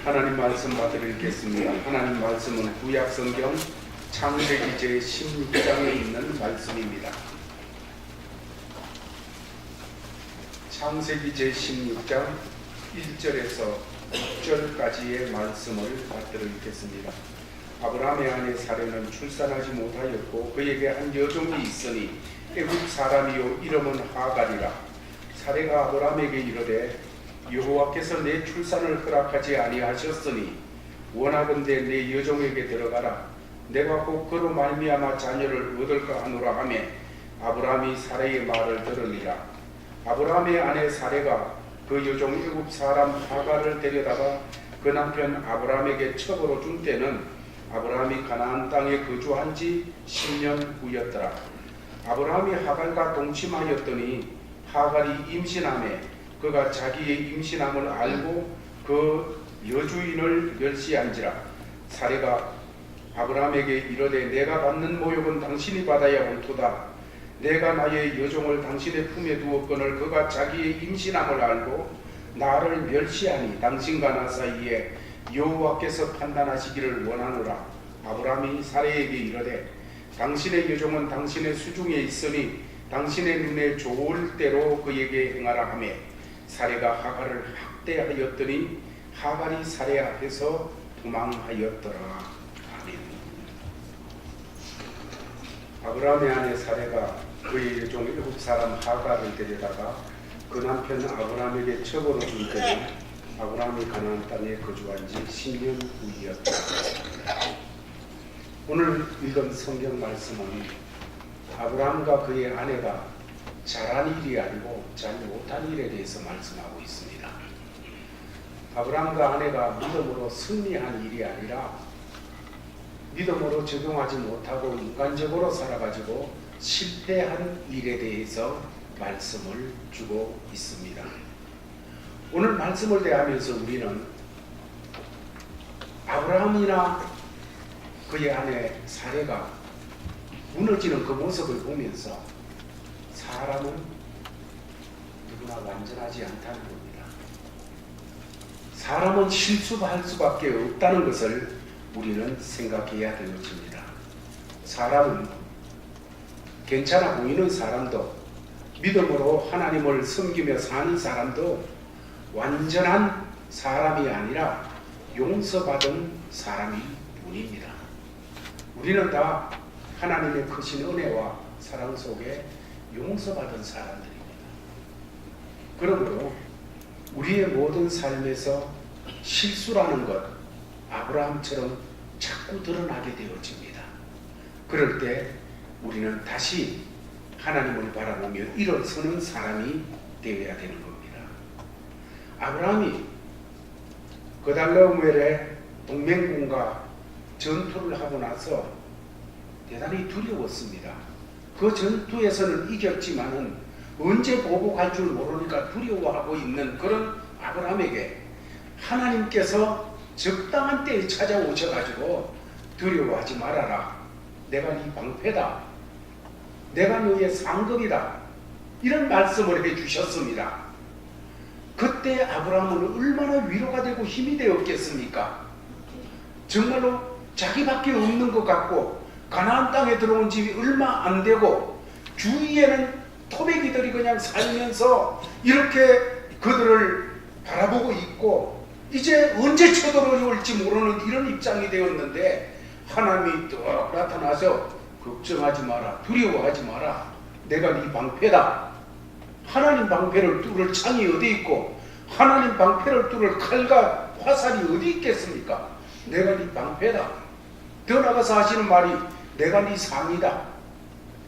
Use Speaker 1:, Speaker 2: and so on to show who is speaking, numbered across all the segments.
Speaker 1: 하나님 말씀 받드리겠습니다. 하나님 말씀은 구약성경 창세기 제16장에 있는 말씀입니다. 창세기 제16장 1절에서 6절까지의 말씀을 받드리겠습니다. 아브라함의 아내 사레는 출산하지 못하였고 그에게 한 여종이 있으니 애굽 사람이요 이름은 하갈이라. 사레가 아브라함에게 이르되 여호와께서 내 출산을 허락하지 아니하셨으니 원하건대 내 여종에게 들어가라. 내가 곧 그로 말미암아 자녀를 얻을까 하노라 하며 아브라함이 사레의 말을 들으니라. 아브라함의 아내 사레가 그 여종 애굽 사람 하갈을 데려다가 그 남편 아브라함에게 첩으로 준 때는 아브라함이 가나안 땅에 거주한 지 10년 후였더라. 아브라함이 하갈과 동침하였더니 하갈이 임신하매 그가 자기의 임신함을 알고 그 여주인을 멸시한지라. 사레가 아브라함에게 이르되 내가 받는 모욕은 당신이 받아야 옳도다. 내가 나의 여종을 당신의 품에 두었거늘 그가 자기의 임신함을 알고 나를 멸시하니 당신과 나 사이에 여호와께서 판단하시기를 원하노라. 아브라함이 사레에게 이르되 당신의 여종은 당신의 수중에 있으니 당신의 눈에 좋을 대로 그에게 행하라 하며 사레가 하갈을 학대하였더니 하갈이 사레 앞에서 도망하였더라. 아멘. 아브라함의 아내 사레가 그의 여종 애굽 사람 하갈을 데려다가 그 남편 아브라함에게 첩으로 준 때는 아브라함이 가나안 땅에 거주한 지 10년 후이었다. 오늘 읽은 성경 말씀은 아브라함과 그의 아내가 잘한 일이 아니고 잘 못한 일에 대해서 말씀하고 있습니다. 아브라함과 아내가 믿음으로 승리한 일이 아니라 믿음으로 적용하지 못하고 인간적으로 살아가지고 실패한 일에 대해서 말씀을 주고 있습니다. 오늘 말씀을 대하면서 우리는 아브라함이나 그의 아내 사레가 무너지는 그 모습을 보면서 사람은 누구나 완전하지 않다는 겁니다. 사람은 실수할 수밖에 없다는 것을 우리는 생각해야 되어집니다. 사람은 괜찮아 보이는 사람도 믿음으로 하나님을 섬기며 사는 사람도 완전한 사람이 아니라 용서받은 사람이 뿐입니다. 우리는 다 하나님의 크신 은혜와 사랑 속에 용서받은 사람들입니다. 그러므로 우리의 모든 삶에서 실수라는 것 아브라함처럼 자꾸 드러나게 되어집니다. 그럴 때 우리는 다시 하나님을 바라보며 일어서는 사람이 되어야 되는 겁니다. 아브라함이 그달라오멜의 동맹군과 전투를 하고 나서 대단히 두려웠습니다. 그 전투에서는 이겼지만은 언제 보복할 줄 모르니까 두려워하고 있는 그런 아브라함에게 하나님께서 적당한 때에 찾아오셔가지고 두려워하지 말아라. 내가 네 방패다. 내가 너의 상급이다. 이런 말씀을 해주셨습니다. 그때 아브라함은 얼마나 위로가 되고 힘이 되었겠습니까? 정말로 자기밖에 없는 것 같고 가나안 땅에 들어온 집이 얼마 안 되고 주위에는 토백이들이 그냥 살면서 이렇게 그들을 바라보고 있고 이제 언제 쳐들어올지 모르는 이런 입장이 되었는데 하나님이 뚝 나타나서 걱정하지 마라. 두려워하지 마라. 내가 네 방패다. 하나님 방패를 뚫을 창이 어디 있고 하나님 방패를 뚫을 칼과 화살이 어디 있겠습니까? 내가 네 방패다. 더 나가서 하시는 말이 내가 네 상이다.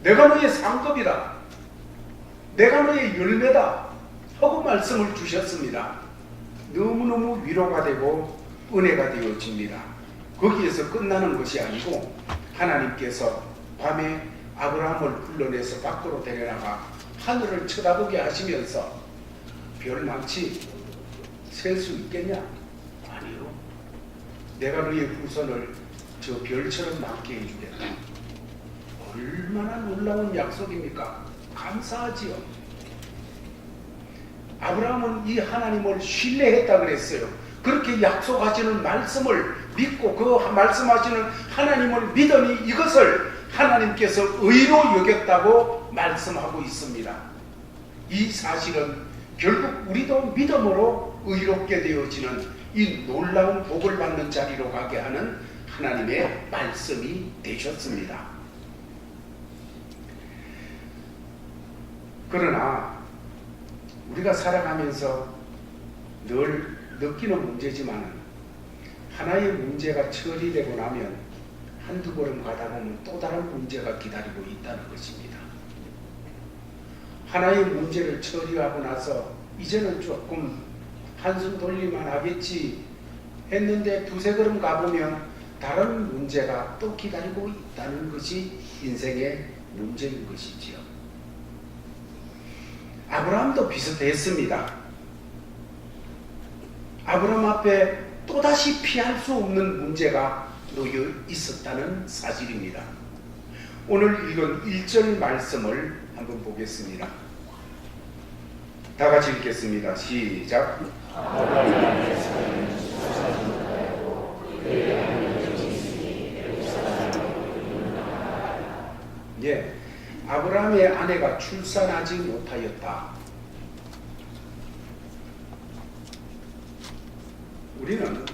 Speaker 1: 내가 너의 상급이다. 내가 너의 열매다. 하고 말씀을 주셨습니다. 너무너무 위로가 되고 은혜가 되어집니다. 거기에서 끝나는 것이 아니고 하나님께서 밤에 아브라함을 불러내서 밖으로 데려나가 하늘을 쳐다보게 하시면서 별망치 셀 수 있겠냐? 아니요. 내가 너의 후손을 저 별처럼 많게 해주겠다. 얼마나 놀라운 약속입니까? 감사하지요. 아브라함은 이 하나님을 신뢰했다 그랬어요. 그렇게 약속하시는 말씀을 믿고 그 말씀하시는 하나님을 믿으니 이것을 하나님께서 의로 여겼다고 말씀하고 있습니다. 이 사실은 결국 우리도 믿음으로 의롭게 되어지는 이 놀라운 복을 받는 자리로 가게 하는 하나님의 말씀이 되셨습니다. 그러나 우리가 살아가면서 늘 느끼는 문제지만 하나의 문제가 처리되고 나면 한두 걸음 가다 보면 또 다른 문제가 기다리고 있다는 것입니다. 하나의 문제를 처리하고 나서 이제는 조금 한숨 돌릴만 하겠지 했는데 두세 걸음 가보면 다른 문제가 또 기다리고 있다는 것이 인생의 문제인 것이지요. 아브라함도 비슷했습니다. 아브라함 앞에 또다시 피할 수 없는 문제가 놓여 있었다는 사실입니다. 오늘 읽은 1절 말씀을 한번 보겠습니다. 다 같이 읽겠습니다. 시작. 예, 아브라함의 아내가 출산하지 못하였다. 우리는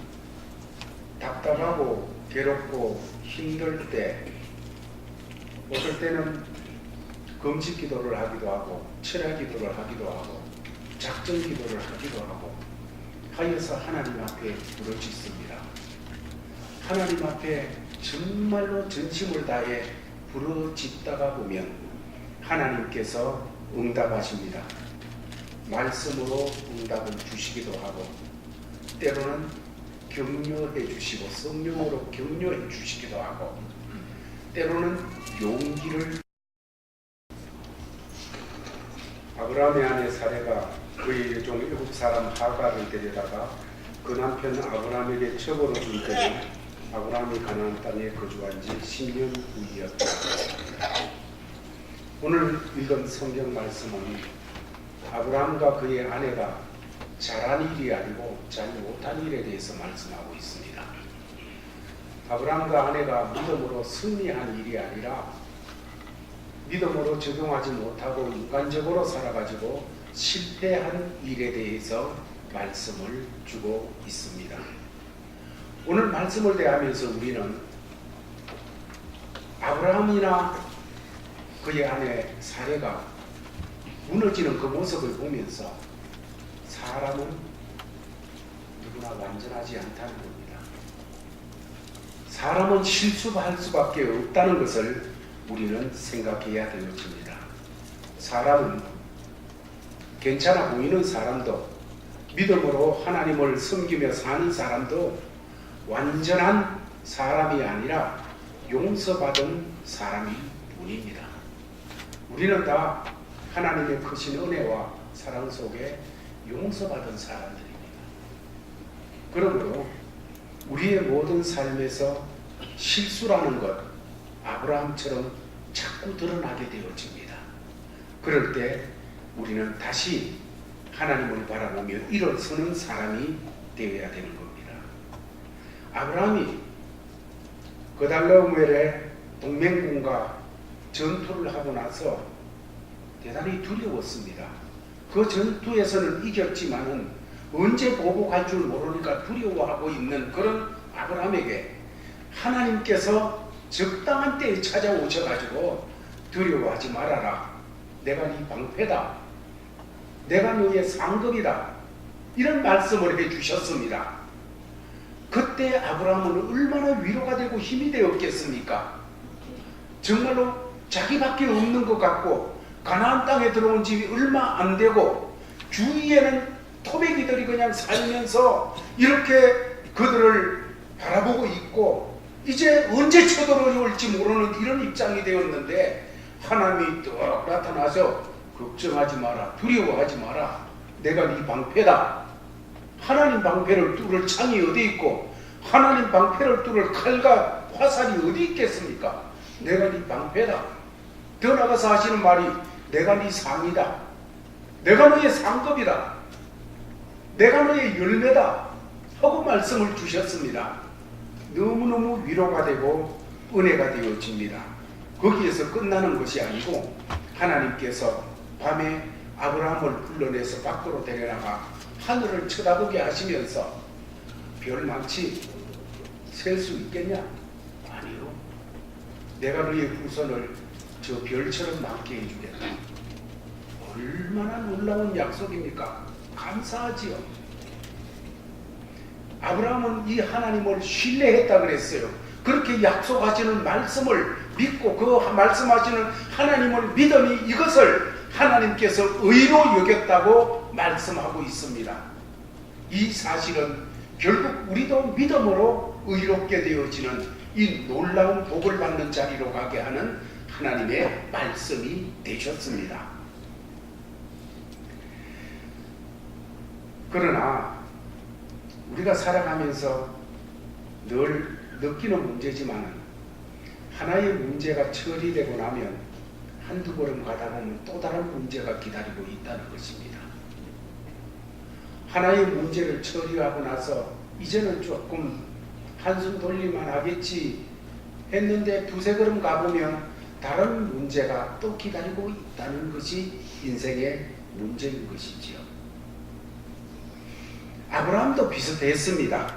Speaker 1: 답답하고 괴롭고 힘들 때 어떨 때는 금식 기도를 하기도 하고 철야 기도를 하기도 하고 작전 기도를 하기도 하고 하여서 하나님 앞에 부르짖습니다. 하나님 앞에 정말로 전심을 다해 부르짖다가 보면 하나님께서 응답하십니다. 말씀으로 응답을 주시기도 하고 때로는 격려해 주시고 성령으로 격려해 주시기도 하고 때로는 용기를. 아브라함의 아내 사레가 그의 여종 일곱 사람 하가를 데려다가 그 남편 아브라함에게 첩으로 준 때는 아브라함이 가나안 땅에 거주한 지 10년 후이었다. 오늘 읽은 성경 말씀은 아브라함과 그의 아내가 잘한 일이 아니고 잘 못한 일에 대해서 말씀하고 있습니다. 아브라함과 아내가 믿음으로 승리한 일이 아니라 믿음으로 적용하지 못하고 인간적으로 살아가지고 실패한 일에 대해서 말씀을 주고 있습니다. 오늘 말씀을 대하면서 우리는 아브라함이나 그의 아내 사레가 무너지는 그 모습을 보면서 사람은 누구나 완전하지 않다는 겁니다. 사람은 실수할 수밖에 없다는 것을 우리는 생각해야 되어집니다. 사람은 괜찮아 보이는 사람도 믿음으로 하나님을 섬기며 사는 사람도 완전한 사람이 아니라 용서받은 사람일 뿐입니다. 우리는 다 하나님의 크신 은혜와 사랑 속에 용서받은 사람들입니다. 그러므로 우리의 모든 삶에서 실수라는 것 아브라함처럼 자꾸 드러나게 되어집니다. 그럴 때 우리는 다시 하나님을 바라보며 일어서는 사람이 되어야 되는 겁니다. 아브라함이 그달라오멜의 동맹군과 전투를 하고 나서 대단히 두려웠습니다. 그 전투에서는 이겼지만은 언제 보고 갈 줄 모르니까 두려워하고 있는 그런 아브라함에게 하나님께서 적당한 때에 찾아오셔가지고 두려워하지 말아라. 내가 네 방패다. 내가 너의 상급이다. 이런 말씀을 해주셨습니다. 그때 아브라함은 얼마나 위로가 되고 힘이 되었겠습니까? 정말로 자기밖에 없는 것 같고 가나안 땅에 들어온 지 얼마 안 되고 주위에는 토백이들이 그냥 살면서 이렇게 그들을 바라보고 있고 이제 언제 쳐들어올지 모르는 이런 입장이 되었는데 하나님이 뚝 나타나서 걱정하지 마라. 두려워하지 마라. 내가 네 방패다. 하나님 방패를 뚫을 창이 어디 있고 하나님 방패를 뚫을 칼과 화살이 어디 있겠습니까? 내가 네 방패다. 더 나가서 하시는 말이 내가 네 상이다. 내가 너의 상급이다. 내가 너의 열매다. 하고 말씀을 주셨습니다. 너무너무 위로가 되고 은혜가 되어집니다. 거기에서 끝나는 것이 아니고 하나님께서 밤에 아브라함을 불러내서 밖으로 데려나가 하늘을 쳐다보게 하시면서 별만치 셀 수 있겠냐? 아니요. 내가 너의 후손을 저 별처럼 많게 해주겠다. 얼마나 놀라운 약속입니까? 감사하지요. 아브라함은 이 하나님을 신뢰했다 그랬어요. 그렇게 약속하시는 말씀을 믿고 그 말씀하시는 하나님을 믿으니 이것을 하나님께서 의로 여겼다고 말씀하고 있습니다. 이 사실은 결국 우리도 믿음으로 의롭게 되어지는 이 놀라운 복을 받는 자리로 가게 하는 하나님의 말씀이 되셨습니다. 그러나 우리가 살아가면서 늘 느끼는 문제지만 하나의 문제가 처리되고 나면 한두 걸음 가다 보면 또 다른 문제가 기다리고 있다는 것입니다. 하나의 문제를 처리하고 나서 이제는 조금 한숨 돌릴만 하겠지 했는데 두세 걸음 가보면 다른 문제가 또 기다리고 있다는 것이 인생의 문제인 것이지요. 아브라함도 비슷했습니다.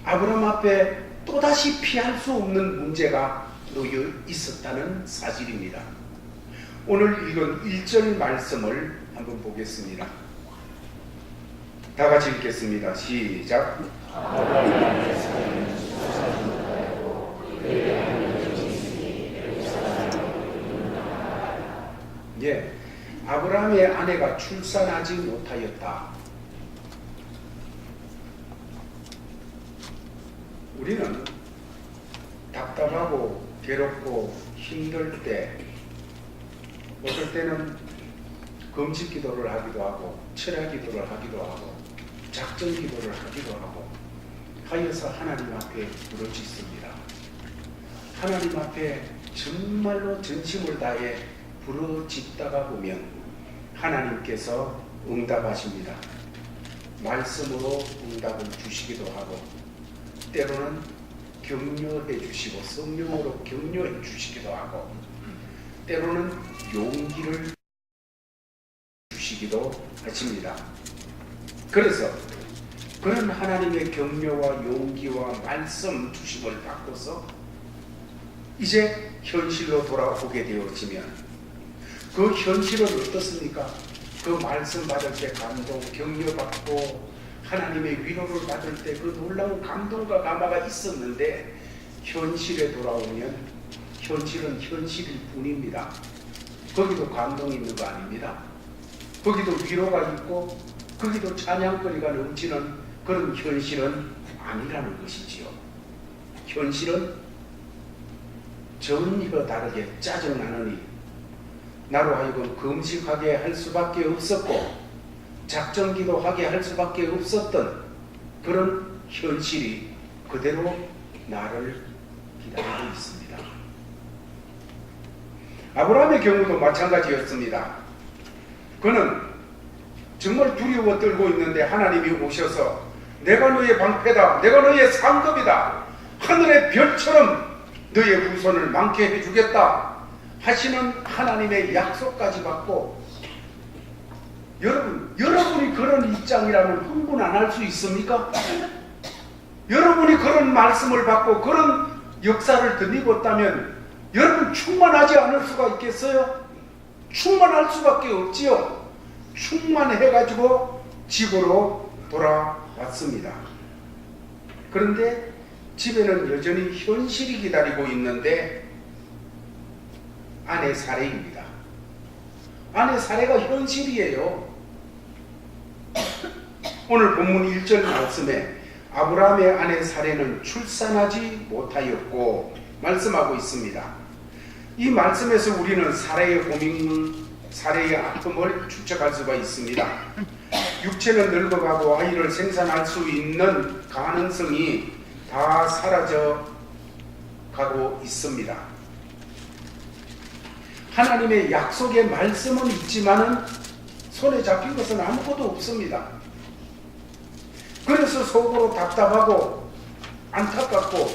Speaker 1: 아브라함 앞에 또다시 피할 수 없는 문제가 놓여 있었다는 사실입니다. 오늘 읽은 1절 말씀을 한번 보겠습니다. 다 같이 읽겠습니다. 시작. 예, 아브라함의 아내가 출산하지 못하였다. 우리는 답답하고 괴롭고 힘들 때 어떨 때는 금식 기도를 하기도 하고 철야 기도를 하기도 하고 작전 기도를 하기도 하고 하여서 하나님 앞에 부르짖습니다. 하나님 앞에 정말로 전심을 다해 부르짖다가 보면 하나님께서 응답하십니다. 말씀으로 응답을 주시기도 하고 때로는 격려해 주시고 성령으로 격려해 주시기도 하고 때로는 용기를 주시기도 하십니다. 그래서 그런 하나님의 격려와 용기와 말씀 주심을 받고서 이제 현실로 돌아오게 되어지면 그 현실은 어떻습니까? 그 말씀 받을 때 감동, 격려받고 하나님의 위로를 받을 때 그 놀라운 감동과 감화가 있었는데 현실에 돌아오면 현실은 현실일 뿐입니다. 거기도 감동이 있는 거 아닙니다. 거기도 위로가 있고 거기도 찬양거리가 넘치는 그런 현실은 아니라는 것이지요. 현실은 전혀 다르게 짜증나느니 나로 하여금 금식하게 할 수밖에 없었고 작전기도 하게 할 수밖에 없었던 그런 현실이 그대로 나를 기다리고 있습니다. 아브라함의 경우도 마찬가지였습니다. 그는 정말 두려워 떨고 있는데 하나님이 오셔서 내가 너의 방패다, 내가 너의 상급이다, 하늘의 별처럼 너의 후손을 많게 해주겠다 하시는 하나님의 약속까지 받고 여러분이 그런 입장이라면 흥분 안 할 수 있습니까? 여러분이 그런 말씀을 받고 그런 역사를 덧입었다면 여러분 충만하지 않을 수가 있겠어요? 충만할 수밖에 없지요. 충만해가지고 집으로 돌아왔습니다. 그런데 집에는 여전히 현실이 기다리고 있는데 아내 사례입니다. 아내 사례가 현실이에요. 오늘 본문 1절 말씀에 아브라함의 아내 사례는 출산하지 못하였고 말씀하고 있습니다. 이 말씀에서 우리는 사례의 고민, 사례의 아픔을 추측할 수가 있습니다. 육체는 늙어가고 아이를 생산할 수 있는 가능성이 다 사라져 가고 있습니다. 하나님의 약속의 말씀은 있지만은 손에 잡힌 것은 아무것도 없습니다. 그래서 속으로 답답하고 안타깝고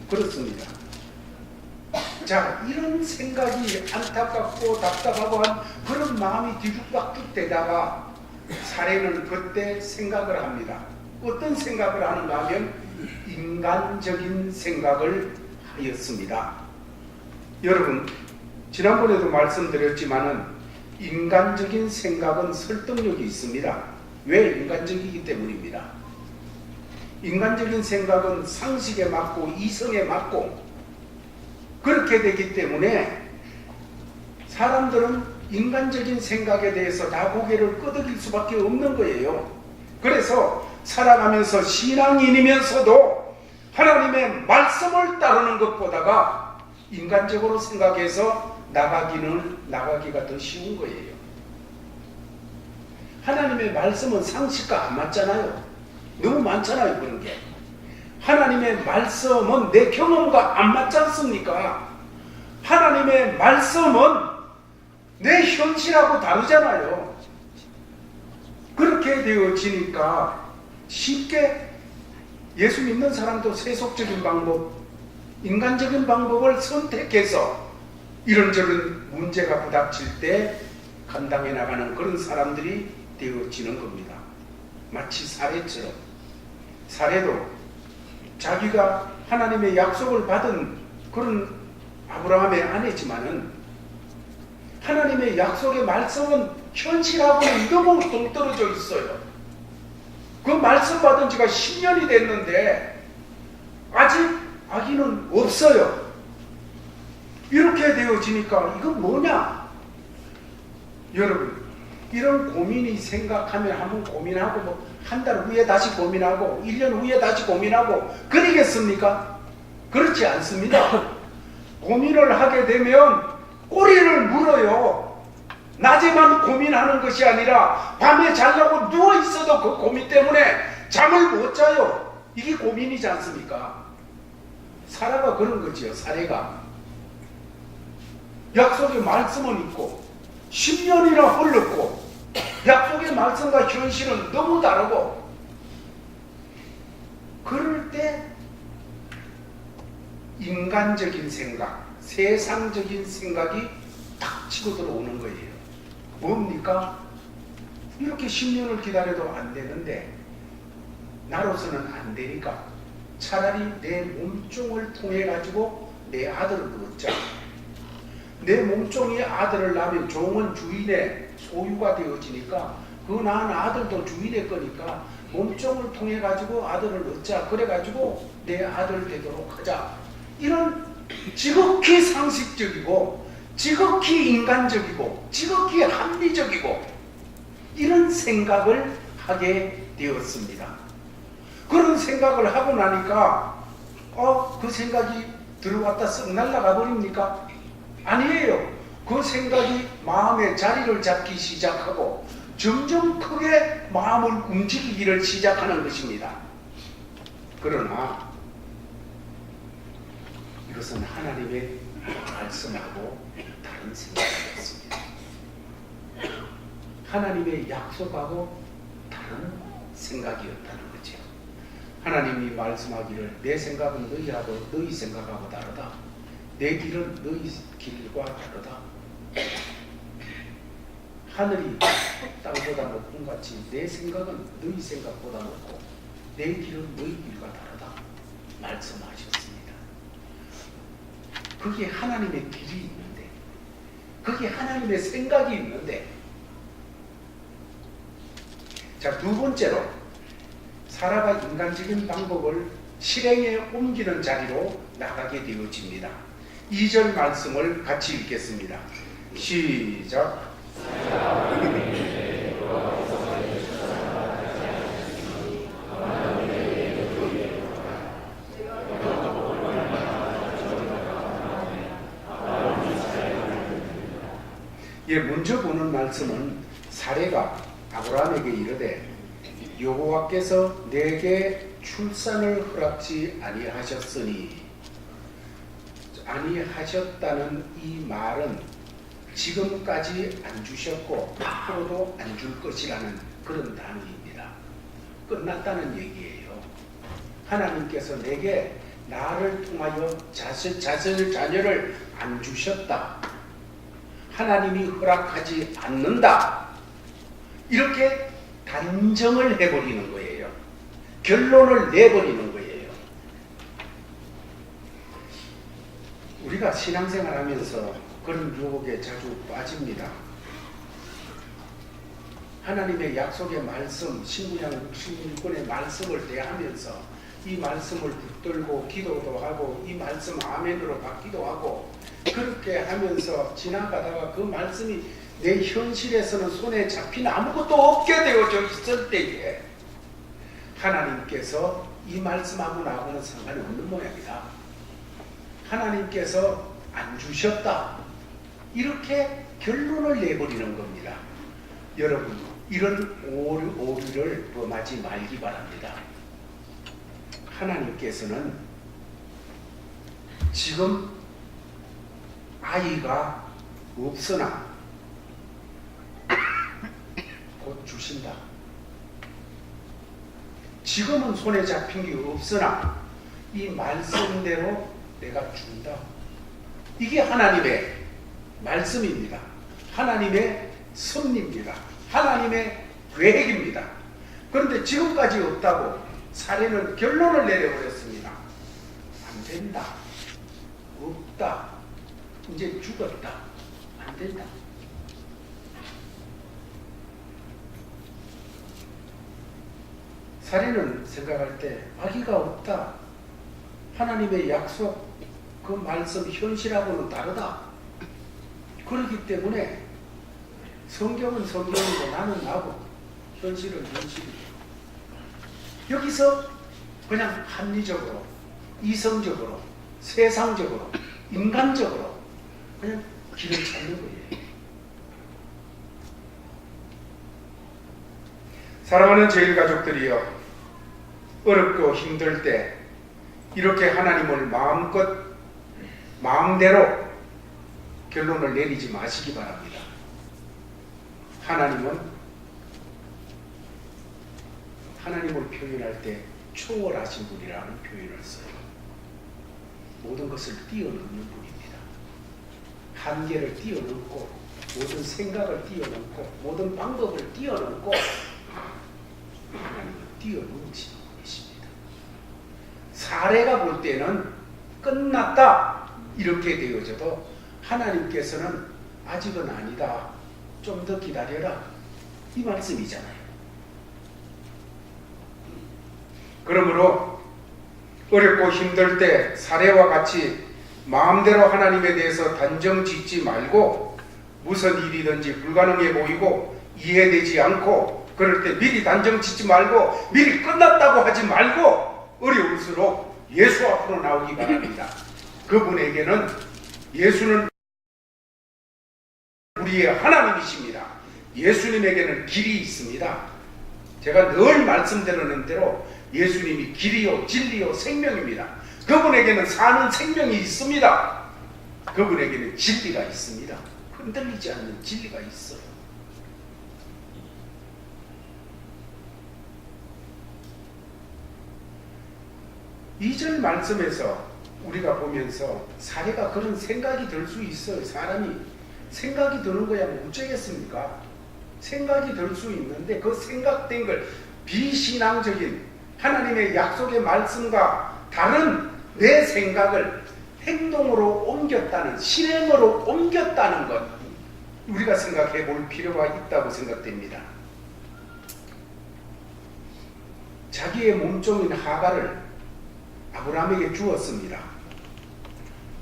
Speaker 1: 그렇습니다. 자, 이런 생각이 안타깝고 답답하고 한 그런 마음이 뒤죽박죽 되다가 사례는 그때 생각을 합니다. 어떤 생각을 하는가 하면 인간적인 생각을 하였습니다. 여러분, 지난번에도 말씀드렸지만은 인간적인 생각은 설득력이 있습니다. 왜? 인간적이기 때문입니다. 인간적인 생각은 상식에 맞고 이성에 맞고 그렇게 되기 때문에 사람들은 인간적인 생각에 대해서 다 고개를 끄덕일 수밖에 없는 거예요. 그래서 살아가면서 신앙인이면서도 하나님의 말씀을 따르는 것보다가 인간적으로 생각해서 나가기가 더 쉬운 거예요. 하나님의 말씀은 상식과 안 맞잖아요. 너무 많잖아요, 그런 게. 하나님의 말씀은 내 경험과 안 맞지 않습니까? 하나님의 말씀은 내 현실하고 다르잖아요. 그렇게 되어지니까 쉽게 예수 믿는 사람도 세속적인 방법, 인간적인 방법을 선택해서 이런저런 문제가 부닥칠 때 감당해 나가는 그런 사람들이 되어지는 겁니다. 마치 사례처럼. 사례도 자기가 하나님의 약속을 받은 그런 아브라함의 아내지만은 하나님의 약속의 말씀은 현실하고는 너무 동떨어져 있어요. 그 말씀 받은 지가 10년이 됐는데 아직 아기는 없어요. 이렇게 되어지니까 이건 뭐냐? 여러분, 이런 고민이 생각하면 한번 고민하고 뭐 한 달 후에 다시 고민하고 1년 후에 다시 고민하고 그러겠습니까? 그렇지 않습니다. 고민을 하게 되면 꼬리를 물어요. 낮에만 고민하는 것이 아니라 밤에 자려고 누워있어도 그 고민 때문에 잠을 못 자요. 이게 고민이지 않습니까? 사라가 그런 거지요. 사례가 약속의 말씀은 있고 10년이나 흘렀고 약속의 말씀과 현실은 너무 다르고 그럴 때 인간적인 생각, 세상적인 생각이 딱 치고 들어오는 거예요. 뭡니까? 이렇게 10년을 기다려도 안 되는데 나로서는 안 되니까 차라리 내 몸종을 통해 가지고 내 아들을 얻자. 내 몸종이 아들을 낳으면 종은 주인의 소유가 되어지니까 그 낳은 아들도 주인의 거니까 몸종을 통해 가지고 아들을 얻자. 그래 가지고 내 아들 되도록 하자. 이런 지극히 상식적이고 지극히 인간적이고 지극히 합리적이고 이런 생각을 하게 되었습니다. 그런 생각을 하고 나니까 그 생각이 들어왔다 쓱 날아가 버립니까? 아니에요. 그 생각이 마음의 자리를 잡기 시작하고 점점 크게 마음을 움직이기를 시작하는 것입니다. 그러나 이것은 하나님의 말씀하고 다른 생각이었습니다. 하나님의 약속하고 다른 생각이었다는 거죠. 하나님이 말씀하기를 내 생각은 너희하고 너희 생각하고 다르다. 내 길은 너희 길과 다르다. 하늘이 땅보다 높은 같이 내 생각은 너희 생각보다 높고 내 길은 너희 길과 다르다. 말씀하셨습니다. 그게 하나님의 길이 있는데 그게 하나님의 생각이 있는데 자, 두 번째로 사라가 인간적인 방법을 실행에 옮기는 자리로 나가게 되어집니다. 2절 말씀을 같이 읽겠습니다. 시작. 먼저 보는 말씀은 사례가 아브라함에게 이르되 여호와께서 내게 출산을 허락지 아니하셨다는 이 말은 지금까지 안 주셨고 앞으로도 안 줄 것이라는 그런 단어입니다. 끝났다는 얘기예요. 하나님께서 내게 나를 통하여 자녀를 안 주셨다. 하나님이 허락하지 않는다. 이렇게 단정을 해버리는 거예요. 결론을 내버리는 거예요. 우리가 신앙생활 하면서 그런 유혹에 자주 빠집니다. 하나님의 약속의 말씀, 신구약 66권의 말씀을 대하면서 이 말씀을 붙들고 기도도 하고 이 말씀 아멘으로 받기도 하고 그렇게 하면서 지나가다가 그 말씀이 내 현실에서는 손에 잡힌 아무것도 없게 되어져 있을 때에 하나님께서 이 말씀하고 나하고는 상관이 없는 모양이다. 하나님께서 안 주셨다. 이렇게 결론을 내버리는 겁니다. 여러분, 이런 오류를 범하지 말기 바랍니다. 하나님께서는 지금 아이가 없으나 곧 주신다. 지금은 손에 잡힌 게 없으나 이 말씀대로 내가 준다. 이게 하나님의 말씀입니다. 하나님의 섭리입니다. 하나님의 계획입니다. 그런데 지금까지 없다고 사례는 결론을 내려버렸습니다. 안 된다. 없다. 이제 죽었다. 안 된다. 사례는 생각할 때 아기가 없다. 하나님의 약속, 그 말씀 현실하고는 다르다. 그렇기 때문에 성경은 성경이고 나는 나고 현실은 현실이고 여기서 그냥 합리적으로, 이성적으로, 세상적으로, 인간적으로 그냥 길을 찾는 거예요. 사랑하는 제일 가족들이여, 어렵고 힘들 때 이렇게 하나님을 마음대로 결론을 내리지 마시기 바랍니다. 하나님을 표현할 때 초월하신 분이라는 표현을 써요. 모든 것을 뛰어넘는 분입니다. 한계를 뛰어넘고 모든 생각을 뛰어넘고 모든 방법을 뛰어넘고 하나님은 뛰어넘으시는 분이십니다. 사례가 볼 때는 끝났다 이렇게 되어져도 하나님께서는 아직은 아니다. 좀 더 기다려라. 이 말씀이잖아요. 그러므로 어렵고 힘들 때 사례와 같이 마음대로 하나님에 대해서 단정 짓지 말고 무슨 일이든지 불가능해 보이고 이해되지 않고 그럴 때 미리 단정 짓지 말고 미리 끝났다고 하지 말고 어려울수록 예수 앞으로 나오기 바랍니다. 그분에게는 예수는 우리의 하나님이십니다. 예수님에게는 길이 있습니다. 제가 늘 말씀드리는 대로 예수님이 길이요 진리요 생명입니다. 그분에게는 사는 생명이 있습니다. 그분에게는 진리가 있습니다. 흔들리지 않는 진리가 있어요. 이 절 말씀에서 우리가 보면서 사례가 그런 생각이 들 수 있어요. 사람이 생각이 드는 거야 뭐 어쩌겠습니까? 생각이 들 수 있는데 그 생각된 걸 비신앙적인 하나님의 약속의 말씀과 다른 내 생각을 행동으로 옮겼다는, 실행으로 옮겼다는 것 우리가 생각해 볼 필요가 있다고 생각됩니다. 자기의 몸종인 하갈을 아브라함에게 주었습니다.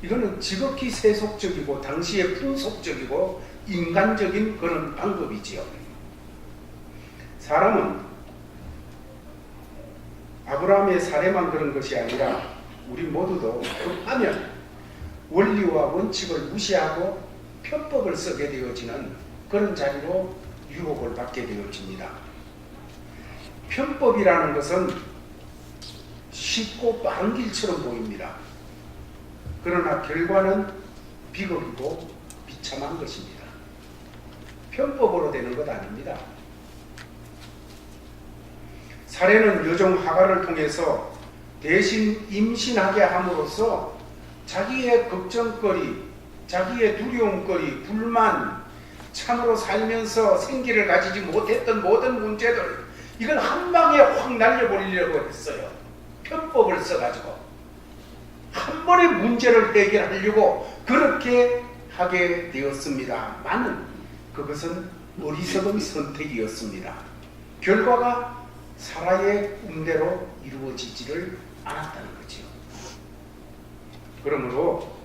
Speaker 1: 이거는 지극히 세속적이고 당시에 풍속적이고 인간적인 그런 방법이지요. 사람은 아브라함의 사례만 그런 것이 아니라 우리 모두도 급하면 원리와 원칙을 무시하고 편법을 쓰게 되어지는 그런 자리로 유혹을 받게 되어집니다. 편법이라는 것은 쉽고 빠른 길처럼 보입니다. 그러나 결과는 비극이고 비참한 것입니다. 편법으로 되는 것 아닙니다. 사례는 여종 하갈을 통해서 대신 임신하게 함으로써 자기의 걱정거리, 자기의 두려움거리, 불만, 참으로 살면서 생기를 가지지 못했던 모든 문제들, 이걸 한 방에 확 날려버리려고 했어요. 편법을 써가지고 한 번에 문제를 해결하려고 그렇게 하게 되었습니다만은 그것은 어리석은 선택이었습니다. 결과가 사라의 꿈대로 이루어지지를 않았다는 거죠. 그러므로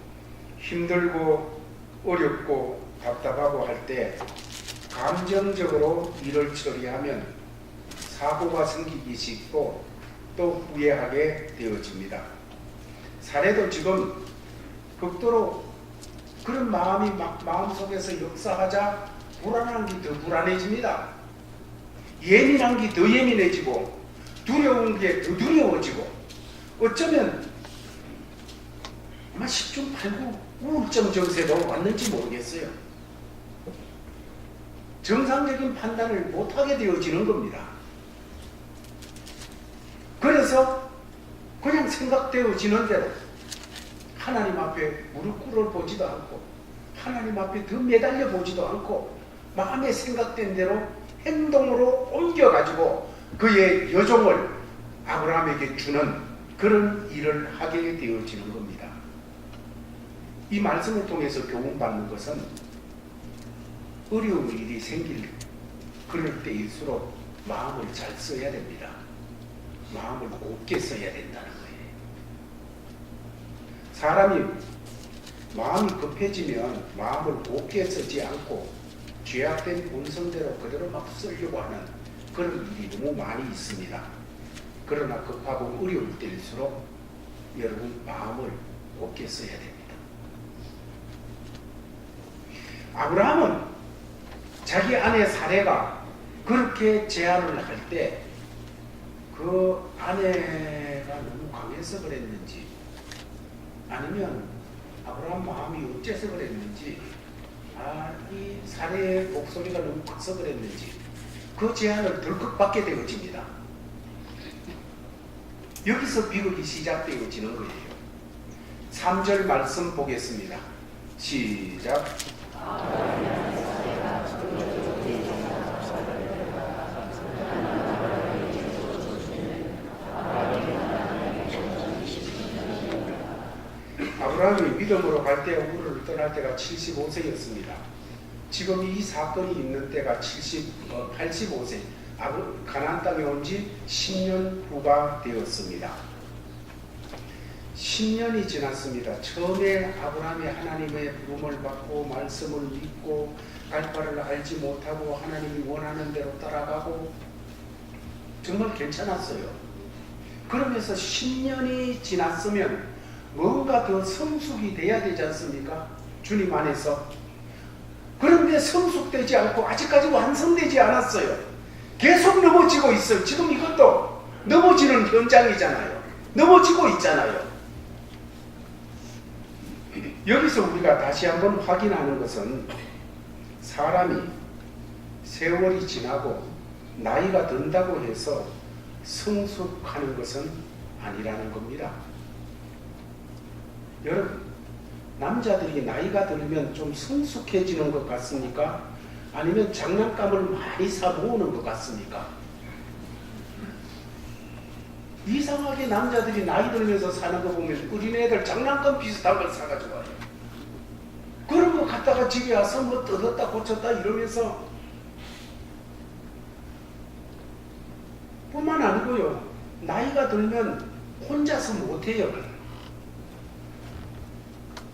Speaker 1: 힘들고 어렵고 답답하고 할 때 감정적으로 일을 처리하면 사고가 생기기 쉽고 또 후회하게 되어집니다. 사례도 지금 극도로 그런 마음이 마음속에서 역사하자 불안한 게 더 불안해집니다. 예민한 게 더 예민해지고 두려운 게 더 두려워지고 어쩌면 아마 10중 8구 우울증 증세도 왔는지 모르겠어요. 정상적인 판단을 못하게 되어지는 겁니다. 그래서 그냥 생각되어지는 대로 하나님 앞에 무릎 꿇어 보지도 않고 하나님 앞에 더 매달려 보지도 않고 마음에 생각된 대로 행동으로 옮겨가지고 그의 여종을 아브라함에게 주는 그런 일을 하게 되어지는 겁니다. 이 말씀을 통해서 교훈받는 것은 어려운 일이 생길 그럴 때일수록 마음을 잘 써야 됩니다. 마음을 곱게 써야 된다는 거예요. 사람이 마음이 급해지면 마음을 곱게 쓰지 않고 죄악된 본성대로 그대로 막 쓰려고 하는 그런 일이 너무 많이 있습니다. 그러나 급하고 어려울 때일수록 여러분 마음을 곱게 써야 됩니다. 아브라함은 자기 아내 사레가 그렇게 제안을 할 때 그 아내가 너무 강해서 그랬는지 아니면 아브라함 마음이 어째서 그랬는지 이 사례의 목소리가 너무 커서 그랬는지 그 제안을 덜컥 받게 되어집니다. 여기서 비극이 시작되어지는 거예요. 3절 말씀 보겠습니다. 시작. 아브라함이 믿음으로 갈대 우르를 떠날 때가 75세였습니다. 지금 이 사건이 있는 때가 85세, 가나안 땅에 온 지 10년 후가 되었습니다. 10년이 지났습니다. 처음에 아브라함이 하나님의 부름을 받고 말씀을 믿고 갈 바를 알지 못하고 하나님이 원하는 대로 따라가고 정말 괜찮았어요. 그러면서 10년이 지났으면 뭔가 더 성숙이 돼야 되지 않습니까? 주님 안에서. 그런데 성숙되지 않고 아직까지 완성되지 않았어요. 계속 넘어지고 있어요. 지금 이것도 넘어지는 현장이잖아요. 넘어지고 있잖아요. 여기서 우리가 다시 한번 확인하는 것은 사람이 세월이 지나고 나이가 든다고 해서 성숙하는 것은 아니라는 겁니다. 여러분, 남자들이 나이가 들면 좀 성숙해지는 것 같습니까? 아니면 장난감을 많이 사 모으는 것 같습니까? 이상하게 남자들이 나이 들면서 사는 거 보면 어린애들 장난감 비슷한 걸 사가지고 와요. 그런 거 갖다가 집에 와서 뭐 뜯었다 고쳤다 이러면서 뿐만 아니고요. 나이가 들면 혼자서 못해요.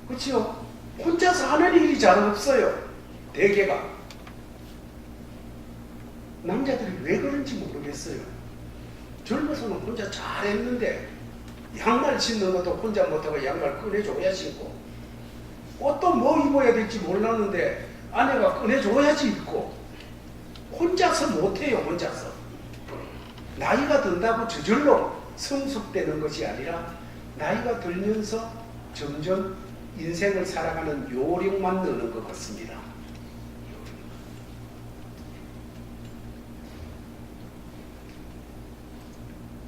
Speaker 1: 그렇죠? 혼자서 하는 일이 잘 없어요. 대개가. 남자들이 왜 그런지 모르겠어요. 젊어서는 혼자 잘했는데 양말 신는 것도 혼자 못하고 양말 꺼내줘야 신고 옷도 뭐 입어야 될지 몰랐는데 아내가 꺼내줘야지 입고 혼자서 못해요. 혼자서. 나이가 든다고 저절로 성숙되는 것이 아니라 나이가 들면서 점점 인생을 살아가는 요령만 느는 것 같습니다.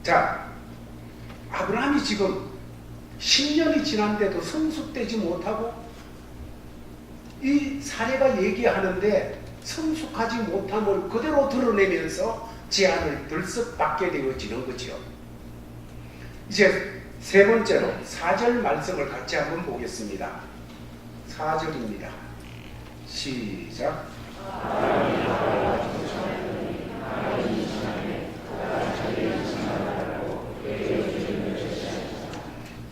Speaker 1: 자, 아브라함이 지금 10년이 지난데도 성숙되지 못하고 이 사례가 얘기하는데 성숙하지 못함을 그대로 드러내면서 제안을 들썩 받게 되어지는 거죠. 이제 세 번째로 4절 말씀을 같이 한번 보겠습니다. 4절입니다. 시작.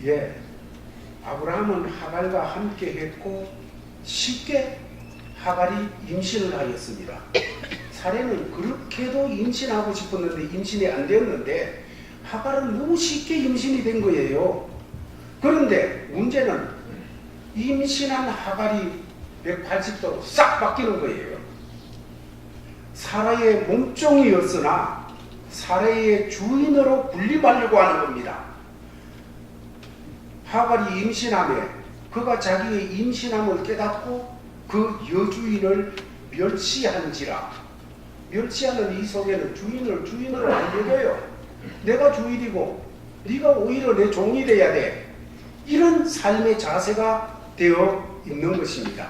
Speaker 1: 예, 아브라함은 하갈과 함께 했고 쉽게 하갈이 임신을 하였습니다. 사례는 그렇게도 임신하고 싶었는데 임신이 안 되었는데 하갈은 너무 쉽게 임신이 된 거예요. 그런데 문제는 임신한 하갈이 180도로 싹 바뀌는 거예요. 사라의 몸종이었으나 사라의 주인으로 군림하려고 하는 겁니다. 하갈이 임신하며 그가 자기의 임신함을 깨닫고 그 여주인을 멸시한지라. 멸시하는 이 속에는 주인을 안 여겨요. 내가 주인이고 네가 오히려 내 종이 돼야 돼. 이런 삶의 자세가 되어 있는 것입니다.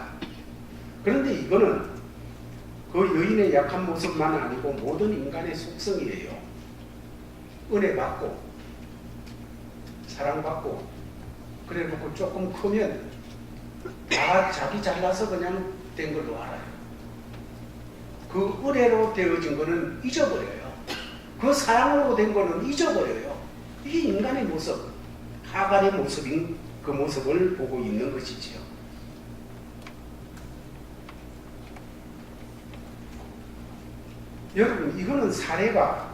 Speaker 1: 그런데 이거는 그 여인의 약한 모습만 아니고 모든 인간의 속성이에요. 은혜 받고 사랑받고 그래놓고 조금 크면 다 자기 잘나서 그냥 된 걸로 알아요. 그 은혜로 되어진 거는 잊어버려요. 그 사랑으로 된 거는 잊어버려요. 이게 인간의 모습, 하갈의 모습인 그 모습을 보고 있는 것이지요. 여러분, 이거는 사례가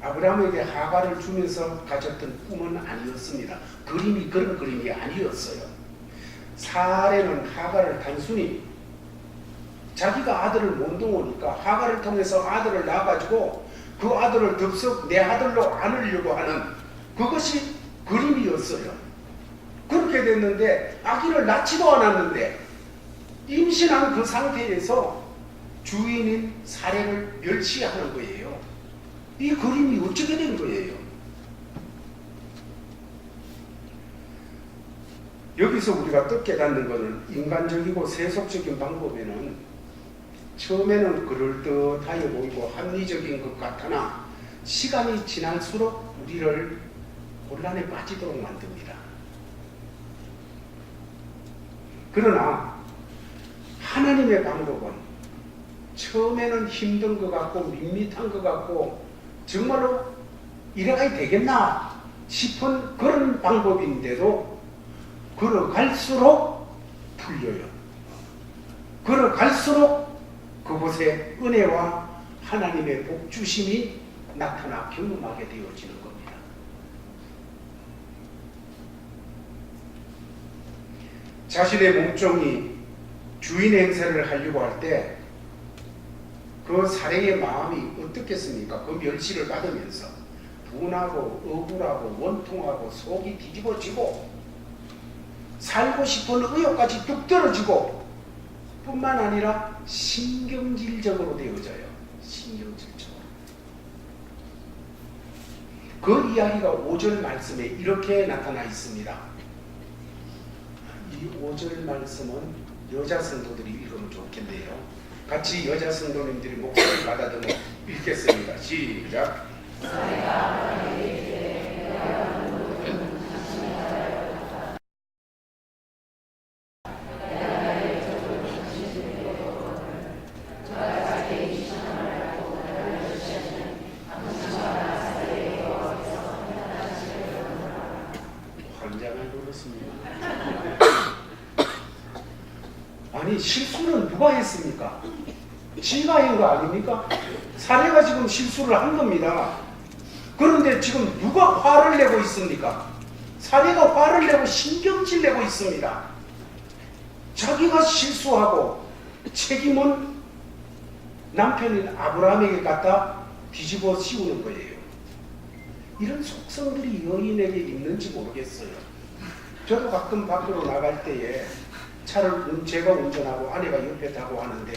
Speaker 1: 아브라함에게 하갈을 주면서 가졌던 꿈은 아니었습니다. 그림이 그런 그림이 아니었어요. 사례는 하갈을 단순히 자기가 아들을 못 놓으니까 하갈을 통해서 아들을 낳아가지고 그 아들을 덥석 내 아들로 안으려고 하는 그것이 그림이었어요. 그렇게 됐는데 아기를 낳지도 않았는데 임신한 그 상태에서 주인인 사례를 멸시하는 거예요. 이 그림이 어떻게 된 거예요? 여기서 우리가 또 깨닫는 것은 인간적이고 세속적인 방법에는 처음에는 그럴듯하여 보이고 합리적인 것 같으나 시간이 지날수록 우리를 혼란에 빠지도록 만듭니다. 그러나 하나님의 방법은 처음에는 힘든 것 같고 밋밋한 것 같고 정말로 이래가 되겠나 싶은 그런 방법인데도 걸어갈수록 풀려요. 걸어갈수록 그곳에 은혜와 하나님의 복주심이 나타나 경험하게 되어지는 겁니다. 자신의 몸종이 주인의 행세를 하려고 할 때 그 사례의 마음이 어떻겠습니까? 그 멸시를 받으면서 분하고 억울하고 원통하고 속이 뒤집어지고 살고 싶은 의욕까지 뚝 떨어지고 뿐만 아니라 신경질적으로 되어져요. 신경질적으로. 그 이야기가 5절 말씀에 이렇게 나타나 있습니다. 이 5절 말씀은 여자 성도들이 읽으면 좋겠네요. 같이 여자 성도님들이 목소리를 받아들여 읽겠습니다. 시작. 환장을 부렸습니다. 아니 실수는 누가 했습니까? 지가 한 거 아닙니까? 사례가 지금 실수를 한 겁니다. 그런데 지금 누가 화를 내고 있습니까? 사례가 화를 내고 신경질 내고 있습니다. 자기가 실수하고 책임은 남편인 아브라함에게 갖다 뒤집어 씌우는 거예요. 이런 속성들이 여인에게 있는지 모르겠어요. 저도 가끔 밖으로 나갈 때에 차를 제가 운전하고 아내가 옆에 타고 하는데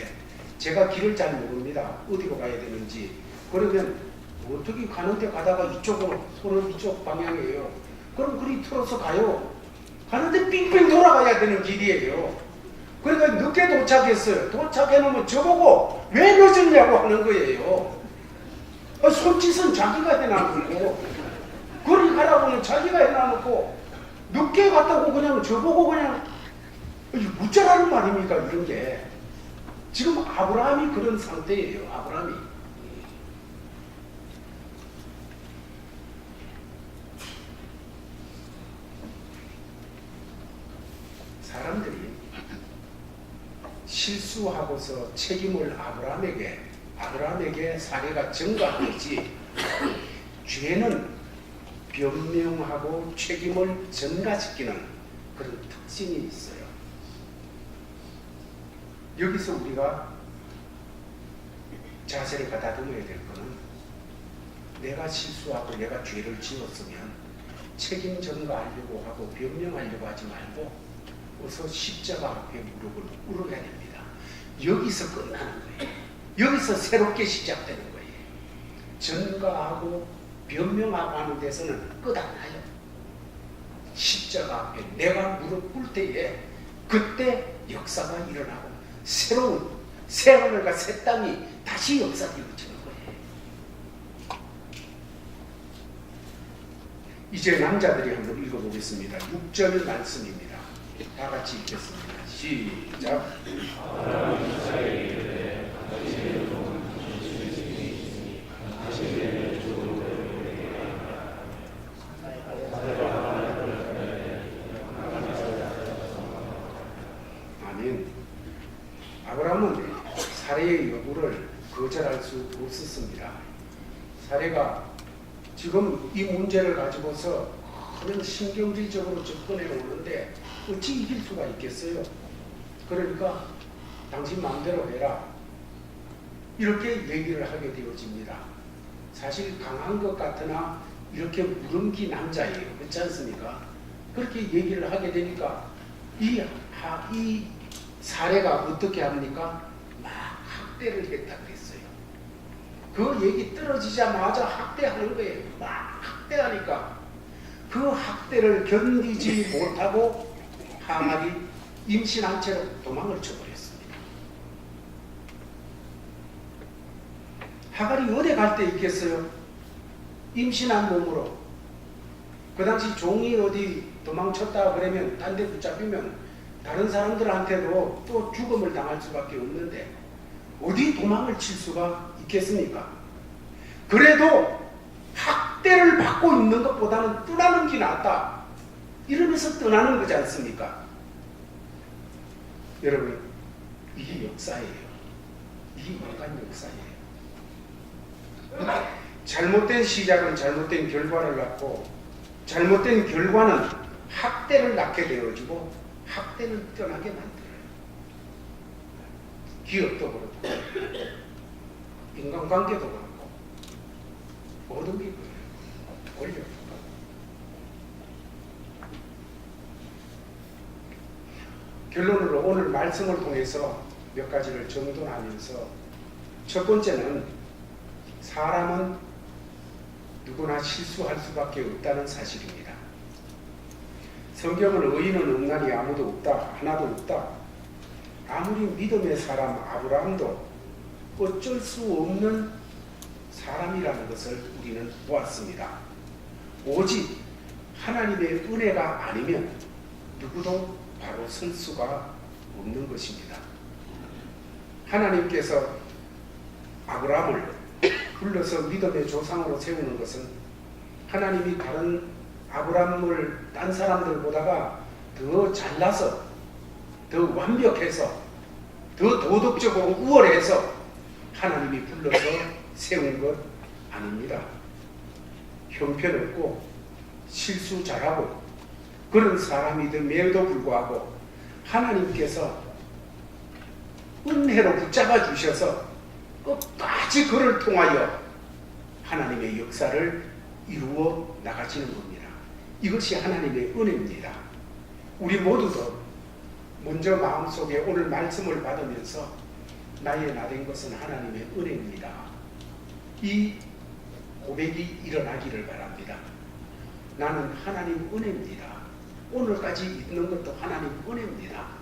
Speaker 1: 제가 길을 잘 모릅니다. 어디로 가야 되는지. 그러면 어떻게 가는데 가다가 이쪽으로 서로 이쪽 방향이에요. 그럼 그리 틀어서 가요. 가는데 빙빙 돌아가야 되는 길이에요. 그러니까 늦게 도착했어요. 도착해놓으면 저보고 왜 늦었냐고 하는 거예요. 손짓은 자기가 해놔놓고 거리 가라고는 자기가 해놔놓고 늦게 갔다고 그냥 저보고 그냥 무자라는 말입니까? 이런 게 지금 아브라함이 그런 상태예요. 아브라함이 사람들이 실수하고서 책임을 아브라함에게 사례가 전가하지, 죄는 변명하고 책임을 전가시키는 그런 특징이 있어요. 여기서 우리가 자세를 가다듬어야 될 것은, 내가 실수하고 내가 죄를 지었으면 책임 전가하려고 하고 변명하려고 하지 말고 어서 십자가 앞에 무릎을 꿇어야 됩니다. 여기서 끝나는 거예요. 여기서 새롭게 시작되는 거예요. 전가하고 변명하고 하는 데서는 끝 안 나요. 십자가 앞에 내가 무릎 꿇을 때에 그때 역사가 일어나고 새로운 새 하늘과 새 땅이 다시 역사가 이루어지는 거예요. 이제 남자들이 한번 읽어보겠습니다. 6절 말씀입니다. 다 같이 읽겠습니다. 시작. 아멘. 아브라함은 사례의 여부를 거절할 수 없었습니다. 사례가 지금 이 문제를 가지고서 그런 신경질적으로 접근해 오는데 어찌 이길 수가 있겠어요? 그러니까 당신 마음대로 해라, 이렇게 얘기를 하게 되어집니다. 사실 강한 것 같으나 이렇게 무름기 남자예요. 그렇지 않습니까? 그렇게 얘기를 하게 되니까 이 사례가 어떻게 합니까? 막 학대를 했다 그랬어요. 그 얘기 떨어지자마자 학대하는 거예요. 막 학대하니까 그 학대를 견디지 못하고 하갈이 임신한 채로 도망을 쳐버렸습니다. 하갈이 어디 갈 때 있겠어요? 임신한 몸으로. 그 당시 종이 어디 도망쳤다 그러면, 딴 데 붙잡히면 다른 사람들한테도 또 죽음을 당할 수밖에 없는데 어디 도망을 칠 수가 있겠습니까? 그래도 학대를 받고 있는 것보다는 떠나는 게 낫다, 이러면서 떠나는 거지 않습니까? 여러분, 이게 역사예요. 이게 인간 역사예요. 잘못된 시작은 잘못된 결과를 낳고, 잘못된 결과는 학대를 낳게 되어지고, 학대는 떠나게 만들어요. 기업도 그렇고 인간관계도 그렇고 모든 게 그래요. 권력. 결론으로 오늘 말씀을 통해서 몇 가지를 정돈하면서, 첫 번째는 사람은 누구나 실수할 수밖에 없다는 사실입니다. 성경은 의인은 없나니 아무도 없다, 하나도 없다. 아무리 믿음의 사람 아브라함도 어쩔 수 없는 사람이라는 것을 우리는 보았습니다. 오직 하나님의 은혜가 아니면 누구도 바로 설 수가 없는 것입니다. 하나님께서 아브라함을 불러서 믿음의 조상으로 세우는 것은 하나님이 다른 아브라함을 딴 사람들보다가 더 잘나서, 더 완벽해서, 더 도덕적으로 우월해서 하나님이 불러서 세운 것 아닙니다. 형편없고 실수 잘하고 그런 사람이됨에도 불구하고 하나님께서 은혜로 붙잡아 주셔서 끝까지 그를 통하여 하나님의 역사를 이루어 나가시는 겁니다. 이것이 하나님의 은혜입니다. 우리 모두도 먼저 마음속에 오늘 말씀을 받으면서 나의 나 된 것은 하나님의 은혜입니다, 이 고백이 일어나기를 바랍니다. 나는 하나님 은혜입니다. 오늘까지 있는 것도 하나님 은혜입니다.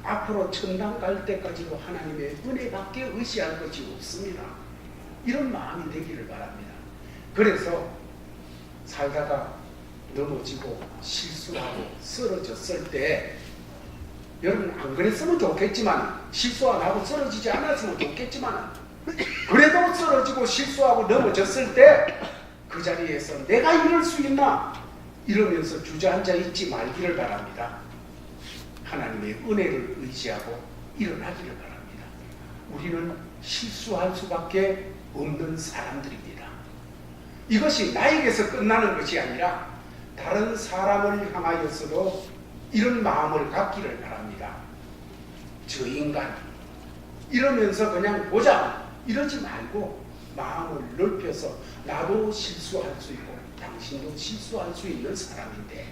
Speaker 1: 앞으로 천당 갈 때까지도 하나님의 은혜밖에 의지할 것이 없습니다. 이런 마음이 되기를 바랍니다. 그래서 살다가 넘어지고 실수하고 쓰러졌을 때, 여러분 안 그랬으면 좋겠지만, 실수 안 하고 쓰러지지 않았으면 좋겠지만, 그래도 쓰러지고 실수하고 넘어졌을 때 그 자리에서 내가 이럴 수 있나 이러면서 주저앉아 있지 말기를 바랍니다. 하나님의 은혜를 의지하고 일어나기를 바랍니다. 우리는 실수할 수밖에 없는 사람들입니다. 이것이 나에게서 끝나는 것이 아니라 다른 사람을 향하여서도 이런 마음을 갖기를 바랍니다. 저 인간 이러면서 그냥 보자 이러지 말고 마음을 넓혀서 나도 실수할 수 있고 당신도 실수할 수 있는 사람인데,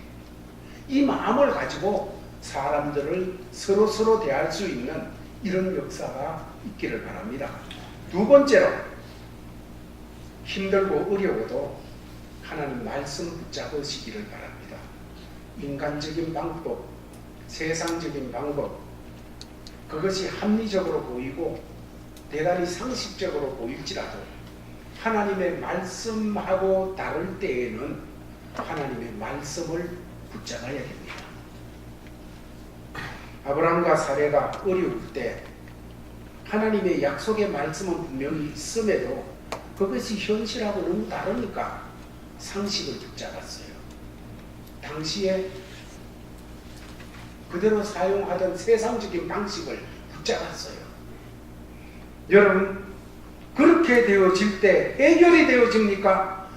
Speaker 1: 이 마음을 가지고 사람들을 서로 대할 수 있는 이런 역사가 있기를 바랍니다. 두 번째로, 힘들고 어려워도 하나님 말씀 붙잡으시기를 바랍니다. 인간적인 방법, 세상적인 방법, 그것이 합리적으로 보이고 대단히 상식적으로 보일지라도 하나님의 말씀하고 다를 때에는 하나님의 말씀을 붙잡아야 됩니다. 아브라함과 사레가 어려울 때 하나님의 약속의 말씀은 분명히 있음에도 그것이 현실하고 너무 다르니까 상식을 붙잡았어요. 당시에 그대로 사용하던 세상적인 방식을 붙잡았어요. 여러분, 그렇게 되어질 때 해결이 되어집니까?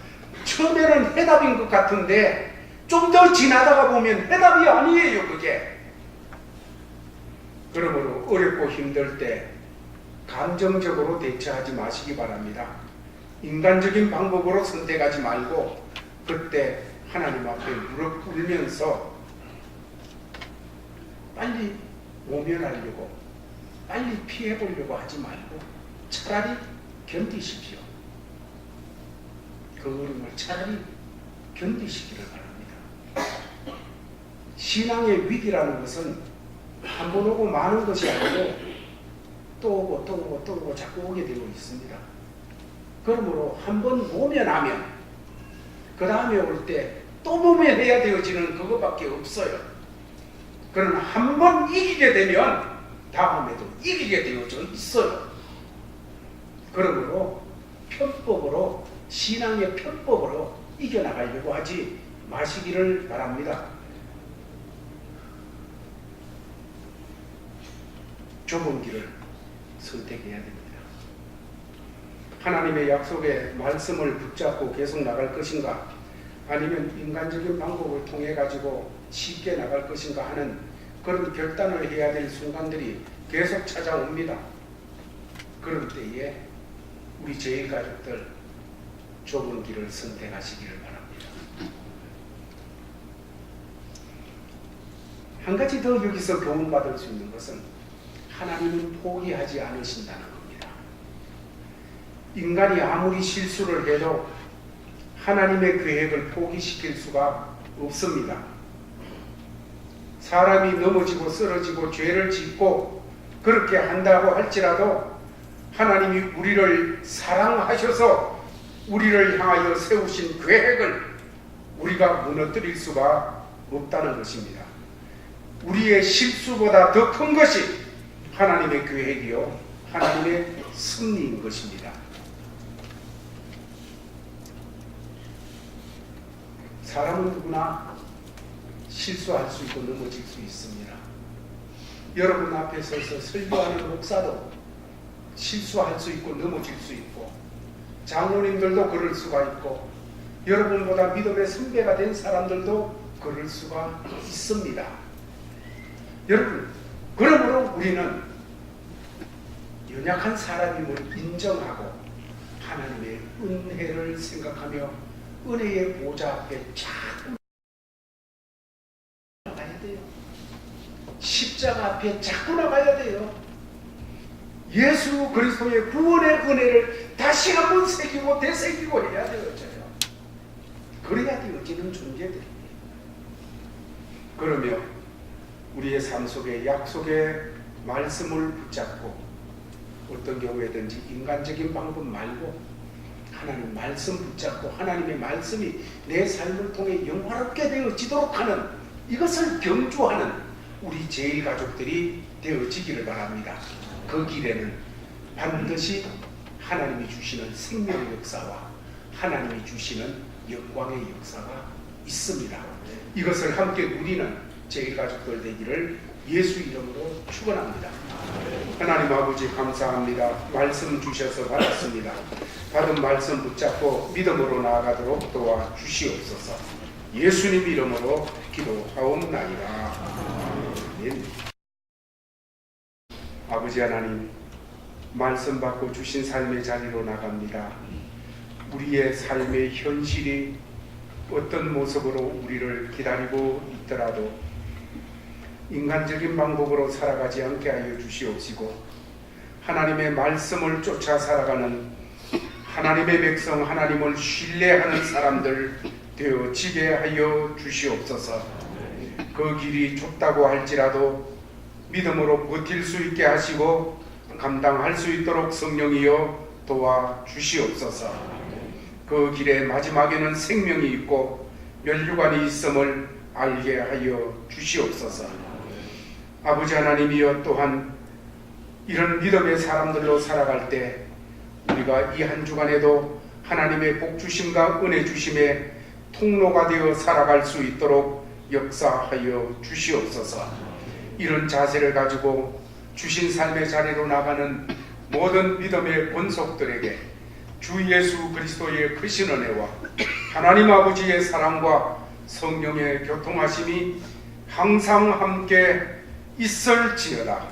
Speaker 1: 처음에는 해답인 것 같은데 좀 더 지나다가 보면 해답이 아니에요, 그게. 그러므로 어렵고 힘들 때 감정적으로 대처하지 마시기 바랍니다. 인간적인 방법으로 선택하지 말고 그때 하나님 앞에 무릎 꿇으면서 빨리 모면하려고, 빨리 피해보려고 하지 말고 차라리 견디십시오. 그 어려움을 차라리 견디시기를 바랍니다. 신앙의 위기라는 것은 한 번 오고 마는 것이 아니고 또 오고 또 오고 또 오고 자꾸 오게 되고 있습니다. 그러므로 한 번 모면하면 그 다음에 올 때 또 모면해야 되어지는 그것밖에 없어요. 그러나 한 번 이기게 되면 다음에도 이기게 되어져 있어요. 그러므로 편법으로, 신앙의 편법으로 이겨나가려고 하지 마시기를 바랍니다. 좁은 길을 선택해야 됩니다. 하나님의 약속의 말씀을 붙잡고 계속 나갈 것인가, 아니면 인간적인 방법을 통해 가지고 쉽게 나갈 것인가 하는 그런 결단을 해야 될 순간들이 계속 찾아옵니다. 그럴 때에 우리 제일 가족들 좁은 길을 선택하시기를 바랍니다. 한 가지 더 여기서 교훈받을 수 있는 것은 하나님은 포기하지 않으신다는 겁니다. 인간이 아무리 실수를 해도 하나님의 계획을 포기시킬 수가 없습니다. 사람이 넘어지고 쓰러지고 죄를 짓고 그렇게 한다고 할지라도 하나님이 우리를 사랑하셔서 우리를 향하여 세우신 계획을 우리가 무너뜨릴 수가 없다는 것입니다. 우리의 실수보다 더 큰 것이 하나님의 계획이요 하나님의 섭리인 것입니다. 사람은 누구나 실수할 수 있고 넘어질 수 있습니다. 여러분 앞에 서서 설교하는 목사도 실수할 수 있고 넘어질 수 있고, 장로님들도 그럴 수가 있고, 여러분보다 믿음의 선배가 된 사람들도 그럴 수가 있습니다. 여러분, 그러므로 우리는 연약한 사람임을 인정하고 하나님의 은혜를 생각하며 은혜의 보좌 앞에 자꾸 나가야 돼요. 십자가 앞에 자꾸 나가야 돼요. 예수 그리스도의 구원의 은혜를 다시 한번 새기고 되새기고 해야 되어져요. 그래야 되어지는 존재들입니다. 그러며 우리의 삶 속에 약속의 말씀을 붙잡고 어떤 경우에든지 인간적인 방법 말고 하나님 말씀 붙잡고 하나님의 말씀이 내 삶을 통해 영화롭게 되어지도록 하는 이것을 경주하는 우리 제일가족들이 되어지기를 바랍니다. 그 길에는 반드시 하나님이 주시는 생명의 역사와 하나님이 주시는 영광의 역사가 있습니다. 이것을 함께 누리는 제일가족들 되기를 예수 이름으로 축원합니다. 하나님 아버지 감사합니다. 말씀 주셔서 받았습니다. 받은 말씀 붙잡고 믿음으로 나아가도록 도와주시옵소서. 예수님 이름으로 기도하옵나이다. 아멘. 아버지 하나님, 말씀 받고 주신 삶의 자리로 나갑니다. 우리의 삶의 현실이 어떤 모습으로 우리를 기다리고 있더라도 인간적인 방법으로 살아가지 않게 하여 주시옵시고 하나님의 말씀을 쫓아 살아가는 하나님의 백성, 하나님을 신뢰하는 사람들 되어지게 하여 주시옵소서. 그 길이 좁다고 할지라도 믿음으로 버틸 수 있게 하시고 감당할 수 있도록 성령이여 도와주시옵소서. 그 길의 마지막에는 생명이 있고 면류관이 있음을 알게 하여 주시옵소서. 아버지 하나님이여 또한 이런 믿음의 사람들로 살아갈 때 우리가 이 한 주간에도 하나님의 복 주심과 은혜 주심의 통로가 되어 살아갈 수 있도록 역사하여 주시옵소서. 이런 자세를 가지고 주신 삶의 자리로 나가는 모든 믿음의 본속들에게 주 예수 그리스도의 크신 은혜와 하나님 아버지의 사랑과 성령의 교통하심이 항상 함께 있을지어다.